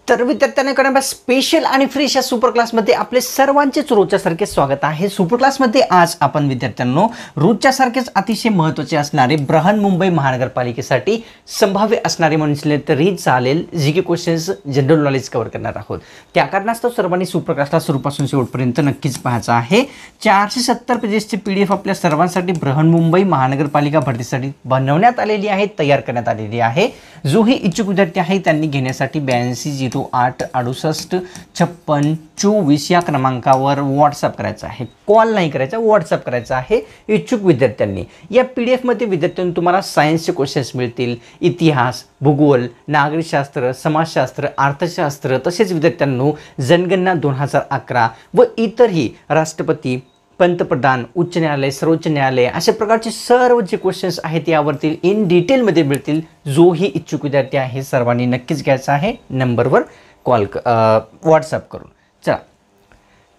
तर विद्यार्थ्यांकडे स्पेशल आणि फ्रेश या सुपर क्लासमध्ये आपले सर्वांचेच रोजच्यासारखे स्वागत आहे। सुपर क्लासमध्ये आज आपण विद्यार्थ्यांनो रोजच्यासारखेच अतिशय महत्त्वाचे असणारे बृहन्मुंबई महानगरपालिकेसाठी संभाव्य असणारे म्हणले तरी चालेल GK questions general knowledge cover करणार आहोत। त्या कारणास्तव सर्वांनी सुपर क्लासला सुरूपासून शेवटपर्यंत नक्कीच पाहायचं आहे। 470 पेजेसची पीडीएफ आपल्या सर्वांसाठी बृहन्मुंबई महानगरपालिका भरतीसाठी बनवण्यात आलेली आहे, तयार करण्यात आलेली आहे। जो ही इच्छुक विद्यार्थी आहे त्यांनी घेण्यासाठी 8208685624 या क्रमांकावर व्हॉट्सअप करायचा आहे। कॉल नाही करायचा, व्हॉट्सअप करायचा आहे इच्छुक विद्यार्थ्यांनी। या पीडीएफ मध्ये विद्यार्थ्यांना तुम्हाला सायन्सचे क्वेश्चन्स मिळतील, इतिहास, भूगोल, नागरिकशास्त्र, समाजशास्त्र, अर्थशास्त्र, तसेच विद्यार्थ्यांनो जनगणना 2011 व इतरही राष्ट्रपती, पंतप्रधान, उच्च न्यायालय, सर्वोच्च न्यायालय अशा प्रकारचे सर्व जे क्वेश्चन्स आहेत यावरती इन डिटेलमध्ये मिळतील। जोही इच्छुक विद्यार्थी आहे सर्वांनी नक्कीच घ्यायचा आहे नंबरवर कॉल व्हॉट्सअप करून। चला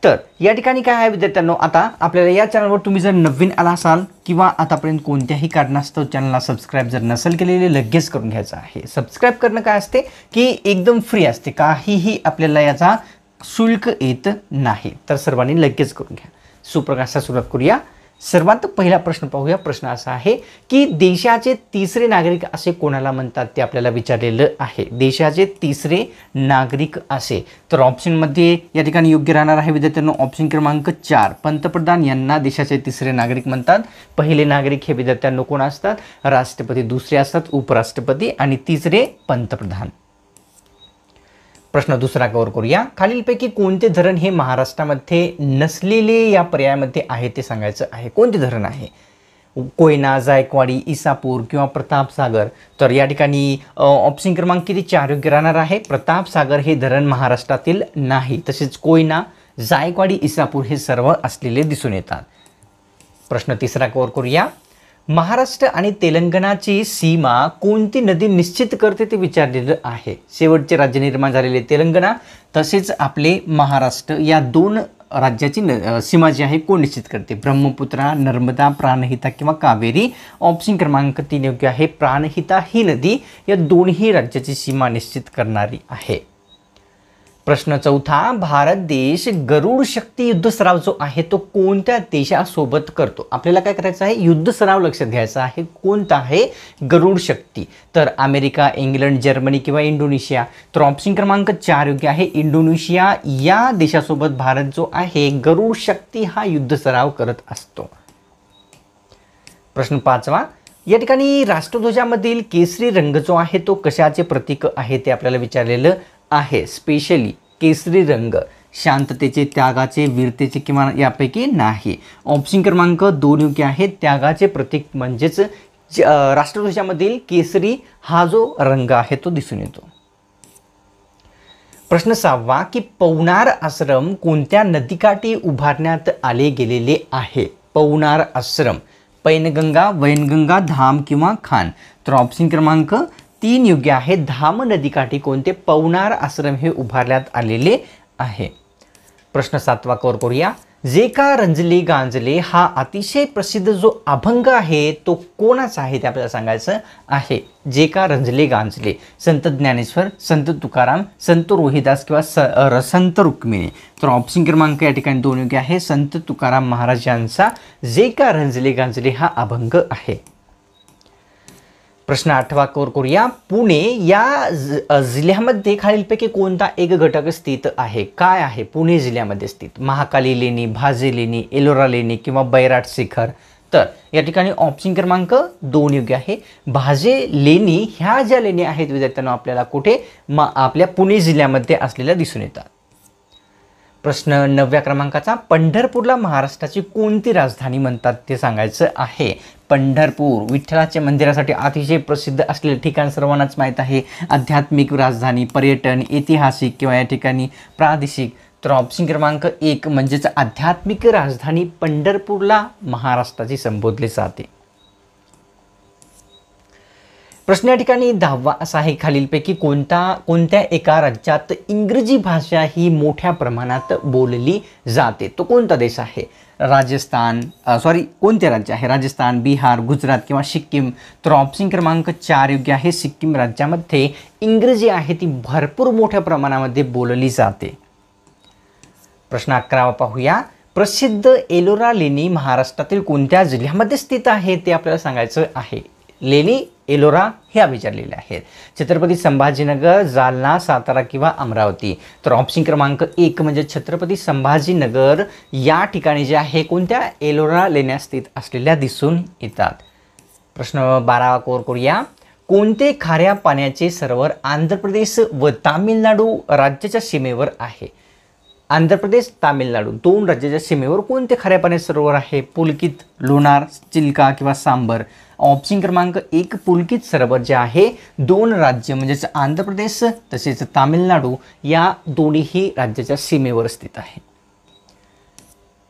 तर या ठिकाणी काय आहे विद्यार्थ्यांनो, आता आपल्याला या चॅनलवर तुम्ही जर नवीन आला असाल किंवा आतापर्यंत कोणत्याही कारणास्तव चॅनलला सबस्क्राइब जर नसेल केलेले लगेच करून घ्यायचं आहे। सबस्क्राइब करणं काय असते की एकदम फ्री असते, काहीही आपल्याला याचा शुल्क येत नाही, तर सर्वांनी लगेच करून घ्या। सुप्रकाशला सुरुवात करूया। सर्वात पहिला प्रश्न पाहूया। प्रश्न असा आहे की देशाचे तिसरे नागरिक असे कोणाला म्हणतात ते आपल्याला विचारलेलं आहे। देशाचे तिसरे नागरिक असे, तर ऑप्शनमध्ये या ठिकाणी योग्य राहणार आहे विद्यार्थ्यांनो ऑप्शन क्रमांक 4 पंतप्रधान यांना देशाचे तिसरे नागरिक म्हणतात। पहिले नागरिक हे विद्यार्थ्यांनो कोण असतात? राष्ट्रपती, दुसरे असतात उपराष्ट्रपती आणि तिसरे पंतप्रधान। प्रश्न दुसरा कव्हर करूया। खालीलपैकी कोणते धरण हे महाराष्ट्रामध्ये नसलेले या पर्यायामध्ये आहे ते सांगायचं आहे। कोणते धरण आहे? कोयना, जायकवाडी, इसापूर किंवा प्रतापसागर। तर या ठिकाणी ऑप्शन क्रमांक किती 4 योग्य राहणार आहे। प्रतापसागर हे धरण महाराष्ट्रातील नाही, तसेच कोयना, जायकवाडी, इसापूर हे सर्व असलेले दिसून येतात। प्रश्न तिसरा कव्हर करूया। महाराष्ट्र आणि तेलंगणाची सीमा कोणती नदी निश्चित करते ते विचारलेलं आहे। शेवटचे राज्य निर्माण झालेले तेलंगणा तसेच आपले महाराष्ट्र या दोन राज्याची सीमा जी आहे कोण निश्चित करते? ब्रह्मपुत्रा, नर्मदा, प्राणहिता किंवा कावेरी। ऑप्शन क्रमांक 3 योग्य आहे। प्राणहिता ही नदी या दोन्ही राज्याची सीमा निश्चित करणारी आहे। प्रश्न चौथा। भारत देश गरुड शक्ती युद्ध सराव जो आहे तो कोणत्या देशासोबत करतो? आपल्याला काय करायचं आहे? युद्ध सराव लक्षात घ्यायचा आहे। कोणता आहे? गरुड शक्ती। तर अमेरिका, इंग्लंड, जर्मनी किंवा इंडोनेशिया। तर ऑप्शन क्रमांक 4 योग्य आहे। इंडोनेशिया या देशासोबत भारत जो आहे गरुड शक्ती हा युद्ध सराव करत असतो। प्रश्न 5वा। या ठिकाणी राष्ट्रध्वजामधील केसरी रंग जो आहे तो कशाचे प्रतीक आहे ते आपल्याला विचारलेलं आहे। स्पेशली केसरी रंग शांततेचे, त्यागाचे, वीरतेचे किंवा यापैकी नाही। ऑप्शन क्रमांक 2 योग्य आहे। त्यागाचे प्रतीक म्हणजेच राष्ट्रध्वजामधील केसरी हा जो रंग आहे तो दिसून येतो। प्रश्न 6वा की पवनार आश्रम कोणत्या नदीकाठी उभारण्यात आले गेलेले आहे? पवनार आश्रम पैनगंगा, वैनगंगा, धाम किंवा खान। तर ऑप्शन क्रमांक 3 योग्य आहे। धाम नदीकाठी कोणते पवनार आश्रम हे उभारण्यात आलेले आहे। प्रश्न 7वा कव्हर करूया। जे का रंजले गांजले हा अतिशय प्रसिद्ध जो अभंग आहे तो कोणाचा आहे ते आपल्याला सांगायचं आहे। जे का रंजले गांजले संत ज्ञानेश्वर, संत तुकाराम, संत रोहिदास किंवा संत रुक्मिणी। तर ऑप्शन क्रमांक या ठिकाणी 2 योग्य आहे। संत तुकाराम महाराज यांचा जे का रंजले गांजले हा अभंग आहे। प्रश्न 8वा कव्हर करूया। पुणे या जिल्ह्यामध्ये खालीलपैकी कोणता एक घटक स्थित आहे? काय आहे पुणे जिल्ह्यामध्ये स्थित? महाकाली लेणी, भाजे लेणी, एलोरा लेणी किंवा बैराट शिखर। तर या ठिकाणी ऑप्शन क्रमांक 2 योग्य आहे। भाजे लेणी ह्या ज्या लेणी आहेत विद्यार्थ्यांना आपल्याला कुठे आपल्या पुणे जिल्ह्यामध्ये असलेल्या दिसून येतात। प्रश्न 9व्या क्रमांकाचा। पंढरपूरला महाराष्ट्राची कोणती राजधानी म्हणतात ते सांगायचं आहे। पंढरपूर विठ्ठलाच्या मंदिरासाठी अतिशय प्रसिद्ध असलेले ठिकाण सर्वांनाच माहीत आहे। आध्यात्मिक राजधानी, पर्यटन, ऐतिहासिक किंवा या ठिकाणी प्रादेशिक। तर ऑप्शन क्रमांक 1 म्हणजेच आध्यात्मिक राजधानी पंढरपूरला महाराष्ट्राची संबोधले जाते। प्रश्न या ठिकाणी 10वा असा आहे, खालीलपैकी कोणत्या एका राज्यात इंग्रजी भाषा ही मोठ्या प्रमाणात बोलली जाते? तो कोणता देश आहे? कोणते राज्य आहे? राजस्थान, बिहार, गुजरात किंवा सिक्कीम? तर ऑप्शन क्रमांक 4 योग्य आहे. सिक्कीम राज्यामध्ये इंग्रजी आहे ती भरपूर मोठ्या प्रमाणामध्ये बोलली जाते. प्रश्न 11वा पाहूया. प्रसिद्ध एलोरा लेणी महाराष्ट्रातील कोणत्या जिल्ह्यामध्ये स्थित आहे ते आपल्याला सांगायचं आहे. लेणी एलोरा ह्या विचारलेल्या आहेत. छत्रपती संभाजीनगर, जालना, सातारा किंवा अमरावती? तर ऑप्शन क्रमांक 1 म्हणजे छत्रपती संभाजीनगर या ठिकाणी जे आहे कोणत्या एलोरा लेण्या स्थित असलेल्या दिसून येतात. प्रश्न 12वा कव्हर करूया. कोणते खाऱ्या पाण्याचे सरोवर आंध्र प्रदेश व तामिळनाडू राज्याच्या सीमेवर आहे? आंध्र प्रदेश, तामिळनाडू 2 राज्याच्या सीमेवर कोणते खाऱ्या पाण्याचे सरोवर आहे? पुलकित, लोणार, चिल्का किंवा सांबर? ऑप्शन क्रमांक 1 पुलकित सरोवर जे आहे 2 राज्य म्हणजेच आंध्र प्रदेश तसेच तामिळनाडू या दोन्ही राज्याच्या सीमेवर स्थित आहे.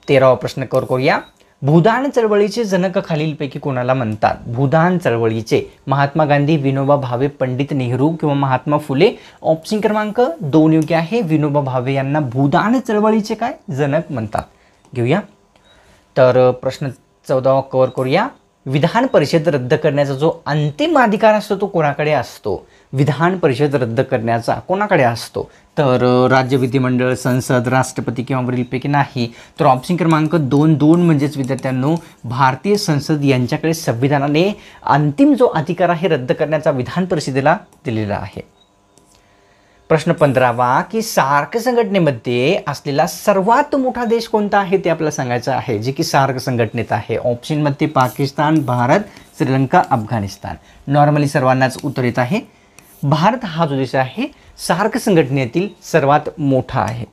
13वा प्रश्न कव्हर करूया. भूदान चळवळीचे जनक खालीलपैकी कोणाला म्हणतात? भूदान चळवळीचे महात्मा गांधी, विनोबा भावे, पंडित नेहरू किंवा महात्मा फुले? ऑप्शन क्रमांक 2 योग्य आहे. विनोबा भावे यांना भूदान चळवळीचे काय जनक म्हणतात. घेऊया. तर प्रश्न 14वा कव्हर करूया. विधान परिषद रद्द करण्याचा जो अंतिम अधिकार असतो तो कोणाकडे असतो? विधान परिषद रद्द करण्याचा कोणाकडे असतो? तर राज्य विधिमंडळ, संसद, राष्ट्रपती किंवा वरीलपैकी नाही? तर ऑप्शन क्रमांक 2 म्हणजेच विद्यार्थ्यांनो भारतीय संसद यांच्याकडे संविधानाने अंतिम जो अधिकार आहे रद्द करण्याचा विधान परिषदेला दिलेला आहे. प्रश्न 15वा की सार्क संघटनेमध्ये असलेला सर्वात मोठा देश कोणता आहे ते आपल्याला सांगायचं आहे, जे की सार्क संघटनेत आहे. ऑप्शनमध्ये पाकिस्तान, भारत, श्रीलंका, अफगाणिस्तान. नॉर्मली सर्वांनाच उत्तर येत आहे. भारत हा जो देश आहे सार्क संघटनेतील सर्वात मोठा आहे.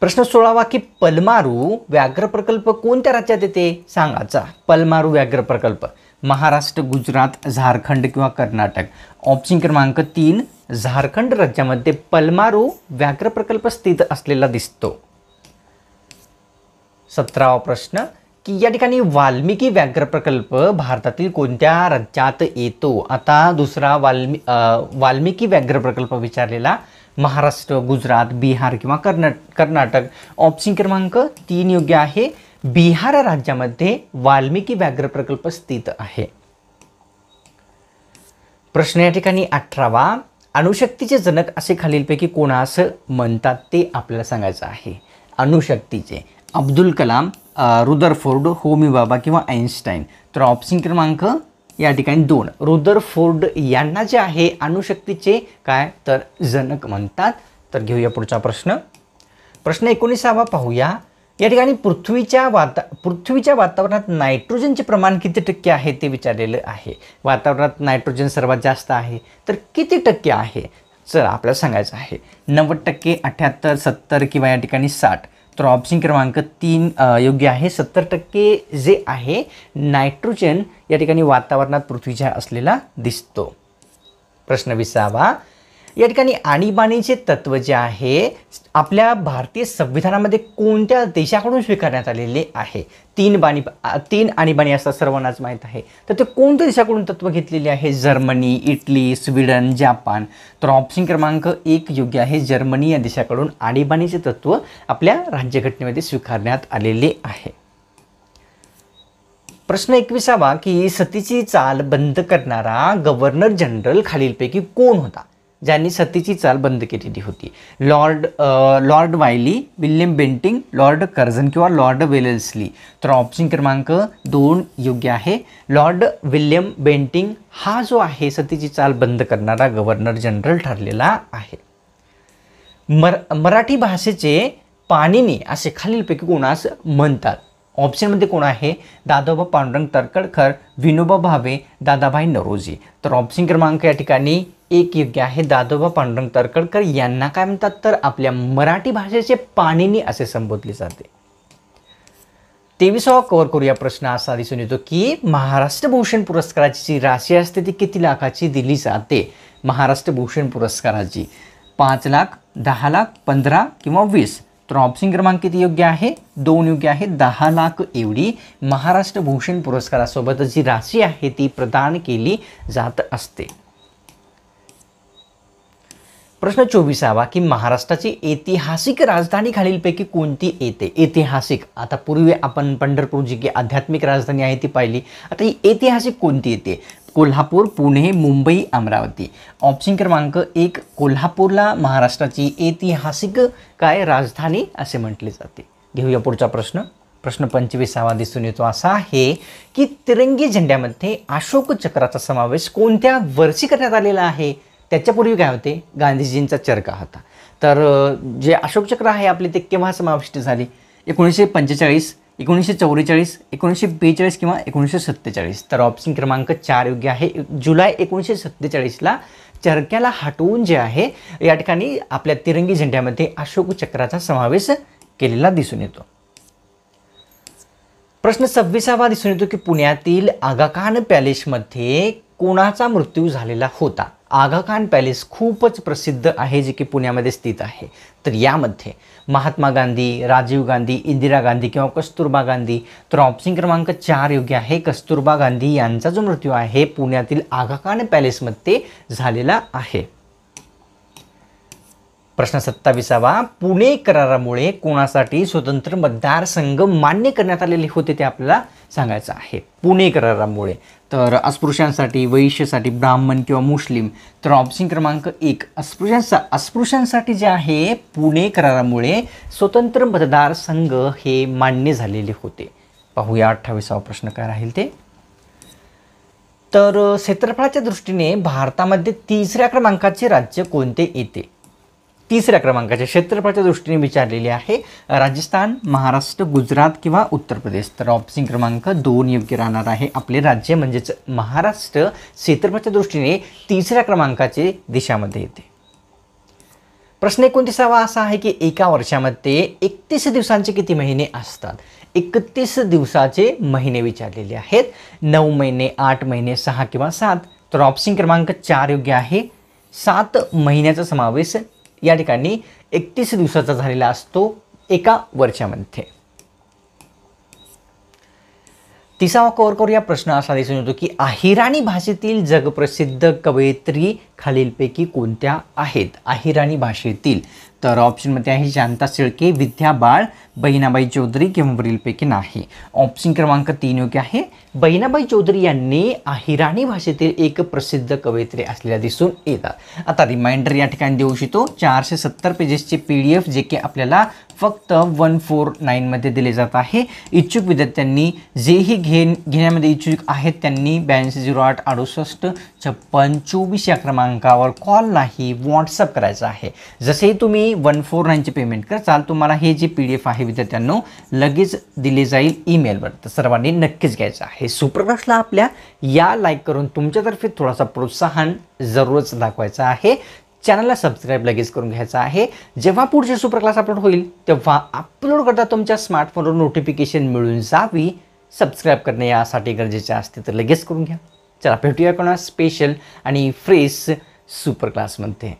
प्रश्न 16वा की पलमारू व्याघ्र प्रकल्प कोणत्या राज्यात येते सांगायचा? पलमारू व्याघ्र प्रकल्प महाराष्ट्र, गुजरात, झारखंड किंवा कर्नाटक? ऑप्शन क्रमांक 3 झारखंड राज्यामध्ये पलमारू व्याघ्र प्रकल्प स्थित असलेला दिसतो. 17वा प्रश्न की या ठिकाणी वाल्मिकी व्याघ्र प्रकल्प भारतातील कोणत्या राज्यात येतो? आता दुसरा वाल्मिकी व्याघ्र प्रकल्प विचारलेला महाराष्ट्र, गुजरात, बिहार किंवा कर्नाटक? ऑप्शन क्रमांक 3 योग्य आहे. बिहार राज्यामध्ये वाल्मिकी व्याघ्र प्रकल्प स्थित आहे. प्रश्न या ठिकाणी 18वा. अणुशक्तीचे जनक असे खालीलपैकी कोणास म्हणतात ते आपल्याला सांगायचं आहे. अणुशक्तीचे अब्दुल कलाम, रुदरफोर्ड, होमी बाबा किंवा आईन्स्टाईन? तर ऑप्शन क्रमांक या ठिकाणी 2 रुदरफोर्ड यांना जे आहे अणुशक्तीचे काय तर जनक म्हणतात. तर घेऊया पुढचा प्रश्न. प्रश्न 19वा पाहूया. या ठिकाणी पृथ्वीच्या वातावरणात नायट्रोजनचे प्रमाण किती टक्के आहे ते विचारलेलं आहे. वातावरणात नायट्रोजन सर्वात जास्त आहे तर किती टक्के आहे? चला आपल्याला सांगायचं आहे. 90%, 78%, 70% किंवा या ठिकाणी 60%? तर ऑप्शन क्रमांक 3 योग्य आहे. 70% जे आहे नायट्रोजन या ठिकाणी वातावरणात पृथ्वीच्या असलेला दिसतो. प्रश्न 20वा. या ठिकाणी आणीबाणीचे तत्व जे आहे आपल्या भारतीय संविधानामध्ये कोणत्या देशाकडून स्वीकारण्यात आलेले आहे? 3 आणीबाणी असतात सर्वांनाच माहीत आहे. तर ते कोणत्या देशाकडून तत्व घेतलेले आहे? Germany, Italy, Sweden, Japan? तर ऑप्शन क्रमांक 1 योग्य आहे. जर्मनी या देशाकडून आणीबाणीचे तत्व आपल्या राज्यघटनेमध्ये स्वीकारण्यात आलेले आहे. प्रश्न 21वा की सतीची चाल बंद करणारा गव्हर्नर जनरल खालीलपैकी कोण होता? ज्यांनी सतीची चाल बंद केलेली होती? Lord Wylie, William Bentinck, Lord Curzon किंवा लॉर्ड वेलेस्ली? तर ऑप्शन क्रमांक 2 योग्य आहे. लॉर्ड विल्यम बेंटिंग हा जो आहे सतीची चाल बंद करणारा गव्हर्नर जनरल ठरलेला आहे. मराठी भाषेचे पाणिनी असे खालीलपैकी कोणास म्हणतात? ऑप्शनमध्ये कोण आहे? दादोबा पांडुरंग तर्खडकर, विनोबा भावे, दादाभाई नौरोजी? तर ऑप्शन क्रमांक या ठिकाणी 1 योग्य आहे. दादोबा पांडुरंग तर्खडकर यांना काय म्हणतात तर आपल्या मराठी भाषेचे पाणिनी असे संबोधले जाते. 23वा कव्हर करूया. प्रश्न असा दिसून येतो की महाराष्ट्र भूषण पुरस्काराची जी राशी असते ती किती लाखाची दिली जाते? महाराष्ट्र भूषण पुरस्काराची 5 लाख, 10 लाख, 15 किंवा 20? तर ऑप्शन क्रमांक किती योग्य आहे? 2 योग्य आहे. 10 लाख एवढी महाराष्ट्र भूषण पुरस्कारासोबत जी राशी आहे ती प्रदान केली जात असते. प्रश्न 24वा की महाराष्ट्राची ऐतिहासिक राजधानी खालीलपैकी कोणती येते? ऐतिहासिक, आता पूर्वी आपण पंढरपूर जी की आध्यात्मिक राजधानी आहे ती पाहिली, आता ही ऐतिहासिक कोणती येते? कोल्हापूर, पुणे, मुंबई, अमरावती. ऑप्शन क्रमांक 1 कोल्हापूरला महाराष्ट्राची ऐतिहासिक काय राजधानी असे म्हटले जाते. घेऊया पुढचा प्रश्न. प्रश्न 25वा दिसून येतो असा आहे की तिरंगी झेंड्यामध्ये अशोक चक्राचा समावेश कोणत्या वर्षी करण्यात आलेला आहे? त्याच्यापूर्वी काय होते? गांधीजींचा चरखा होता. तर जे अशोक चक्र आहे आपले ते केव्हा समाविष्ट झाले? 1945, 1944, 1942 किंवा 1947. तर ऑप्शन क्रमांक 4 योग्य आहे. जुलै 1947ला चरख्याला हटवून जे आहे या ठिकाणी आपल्या तिरंगी झेंड्यामध्ये अशोक चक्राचा समावेश केलेला दिसून येतो. प्रश्न 26वा दिसून येतो की पुण्यातील आगा खान पॅलेसमध्ये कोणाचा मृत्यू झालेला होता? आगा खान पॅलेस खूपच प्रसिद्ध आहे जे की पुण्यामध्ये स्थित आहे. तर यामध्ये महात्मा गांधी, राजीव गांधी, इंदिरा गांधी किंवा कस्तुरबा गांधी. तर ऑप्शन क्रमांक 4 योग्य आहे. कस्तुरबा गांधी यांचा जो मृत्यू आहे पुण्यातील आगा खान पॅलेसमध्ये झालेला आहे. प्रश्न 27वा पुणे करारामुळे कोणासाठी स्वतंत्र मतदारसंघ मान्य करण्यात आलेले होते ते आपल्याला सांगायचं आहे. पुणे करारामुळे तर अस्पृश्यांसाठी, वैश्यासाठी, ब्राह्मण किंवा मुस्लिम. तर ऑप्शन क्रमांक 1 अस्पृश्यांसाठी जे आहे पुणे करारामुळे स्वतंत्र मतदारसंघ हे मान्य झालेले होते. पाहूया 28वा प्रश्न काय राहील ते. तर क्षेत्रफळाच्या दृष्टीने भारतामध्ये 3ऱ्या क्रमांकाचे राज्य कोणते येते? 3ऱ्या क्रमांकाच्या क्षेत्रफळाच्या दृष्टीने विचारलेले आहे. राजस्थान, महाराष्ट्र, गुजरात किंवा उत्तर प्रदेश. तर ऑप्शन क्रमांक 2 योग्य राहणार आहे. आपले राज्य म्हणजेच महाराष्ट्र क्षेत्रफळाच्या दृष्टीने 3ऱ्या क्रमांकाचे देशामध्ये येते. प्रश्न 29वा असा आहे की एका वर्षामध्ये 31 दिवसांचे किती महिने असतात? 31 दिवसाचे महिने विचारलेले आहेत. 9 महिने, 8 महिने, 6 किंवा 7. तर ऑप्शन क्रमांक 4 योग्य आहे. 7 महिन्याचा समावेश या ठिकाणी 31 दिवसाचा झालेला असतो एका वर्षामध्ये. 30वा कव्हर करूया. प्रश्न असा दिसून येतो की अहिराणी भाषेतील जगप्रसिद्ध कवयित्री खालीलपैकी कोणत्या आहेत? अहिराणी भाषेतील तर ऑप्शनमध्ये आहे शांता शेळके, विद्या बाळ, बहिणाबाई चौधरी किंवा वरीलपैकी नाही. ऑप्शन क्रमांक 3 योग्य आहे. बहिणाबाई चौधरी यांनी अहिराणी भाषेतील एक प्रसिद्ध कवयित्री असलेल्या दिसून येतात. आता रिमाइंडर या ठिकाणी देऊ इच्छितो. 470 पेजेसचे PDF जे की आपल्याला फक्त 149 मध्ये दिले जात आहे. इच्छुक विद्यार्थ्यांनी जेही घेण्यामध्ये इच्छुक आहेत त्यांनी 8208 68 56 24 या क्रमांकावर कॉल नाही व्हॉट्सअप करायचा आहे. जसेही तुम्ही 149चे पेमेंट करचाल तुम्हाला हे जे PDF आहे विद्यार्थ्यांनो लगेच दिले जाईल ईमेलवर. तर सर्वांनी नक्कीच घ्यायचं आहे. सुप्रकाशला आपल्या या लाईक करून तुमच्यातर्फे थोडासा प्रोत्साहन जरूरच दाखवायचा आहे. चॅनलला सबस्क्राईब लगेच करून घ्यायचं आहे. जेव्हा पुढचे सुपर क्लास अपलोड होईल तेव्हा अपलोड करता तुमच्या स्मार्टफोनवर नोटिफिकेशन मिळून जावी. सबस्क्राईब करणे यासाठी गरजेचे असते तर लगेच करून घ्या. चला भेटूया कोणा स्पेशल आणि फ्रेश सुपर क्लासमध्ये.